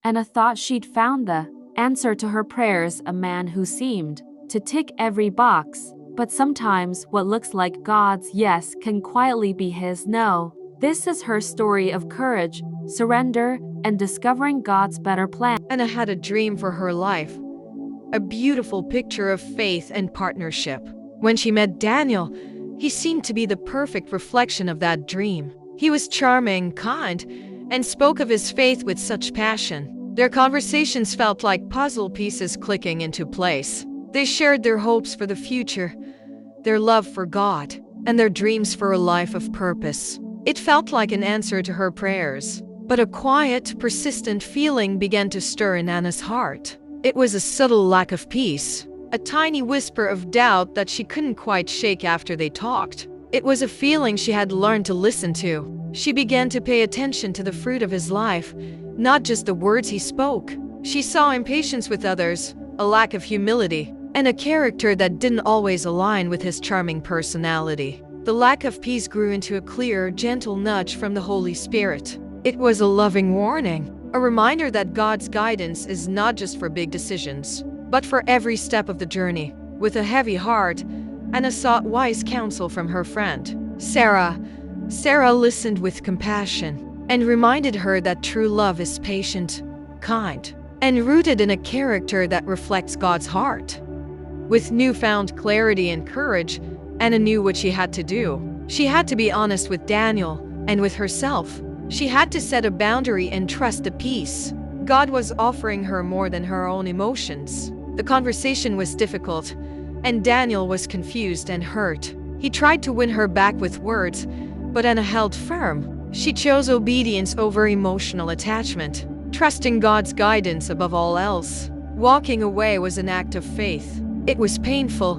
Anna thought she'd found the answer to her prayers, a man who seemed to tick every box. But sometimes what looks like God's yes can quietly be his no. This is her story of courage, surrender, and discovering God's better plan. Anna had a dream for her life, a beautiful picture of faith and partnership. When she met Daniel, he seemed to be the perfect reflection of that dream. He was charming, kind, and spoke of his faith with such passion. Their conversations felt like puzzle pieces clicking into place. They shared their hopes for the future, their love for God, and their dreams for a life of purpose. It felt like an answer to her prayers. But a quiet, persistent feeling began to stir in Anna's heart. It was a subtle lack of peace, a tiny whisper of doubt that she couldn't quite shake after they talked. It was a feeling she had learned to listen to. She began to pay attention to the fruit of his life, not just the words he spoke. She saw impatience with others, a lack of humility, and a character that didn't always align with his charming personality. The lack of peace grew into a clear, gentle nudge from the Holy Spirit. It was a loving warning, a reminder that God's guidance is not just for big decisions, but for every step of the journey. With a heavy heart, Anna sought wise counsel from her friend, Sarah. Sarah listened with compassion and reminded her that true love is patient, kind, and rooted in a character that reflects God's heart. With newfound clarity and courage, Anna knew what she had to do. She had to be honest with Daniel and with herself. She had to set a boundary and trust the peace. God was offering her more than her own emotions. The conversation was difficult, and Daniel was confused and hurt. He tried to win her back with words, but Anna held firm. She chose obedience over emotional attachment, trusting God's guidance above all else. Walking away was an act of faith. It was painful,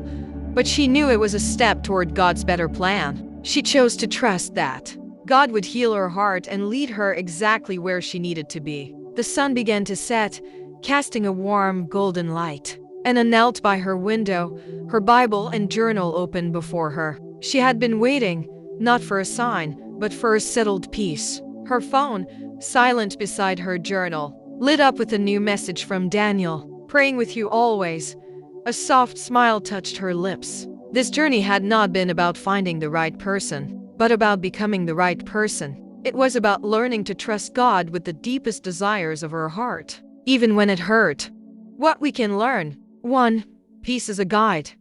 but she knew it was a step toward God's better plan. She chose to trust that God would heal her heart and lead her exactly where she needed to be. The sun began to set, casting a warm, golden light. Anna knelt by her window, her Bible and journal open before her. She had been waiting, not for a sign, but for a settled peace. Her phone, silent beside her journal, lit up with a new message from Daniel. "Praying with you always." A soft smile touched her lips. This journey had not been about finding the right person, but about becoming the right person. It was about learning to trust God with the deepest desires of her heart, even when it hurt. What we can learn. 1. Peace is a guide,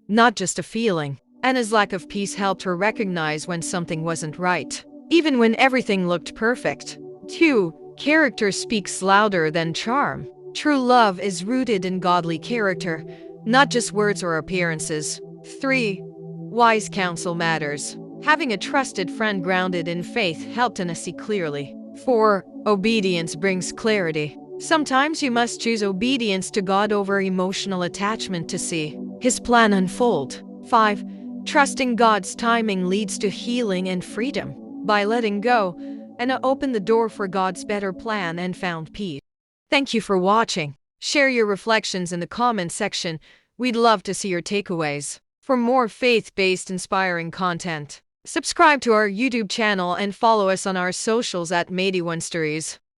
not just a feeling. Anna's lack of peace helped her recognize when something wasn't right, even when everything looked perfect. 2. Character speaks louder than charm. True love is rooted in godly character, not just words or appearances. 3. Wise counsel matters. Having a trusted friend grounded in faith helped Anna see clearly. 4. Obedience brings clarity. Sometimes you must choose obedience to God over emotional attachment to see His plan unfold. 5. Trusting God's timing leads to healing and freedom. By letting go, Anna opened the door for God's better plan and found peace. Thank you for watching. Share your reflections in the comment section. We'd love to see your takeaways. For more faith-based inspiring content, subscribe to our YouTube channel and follow us on our socials at Mady One Stories.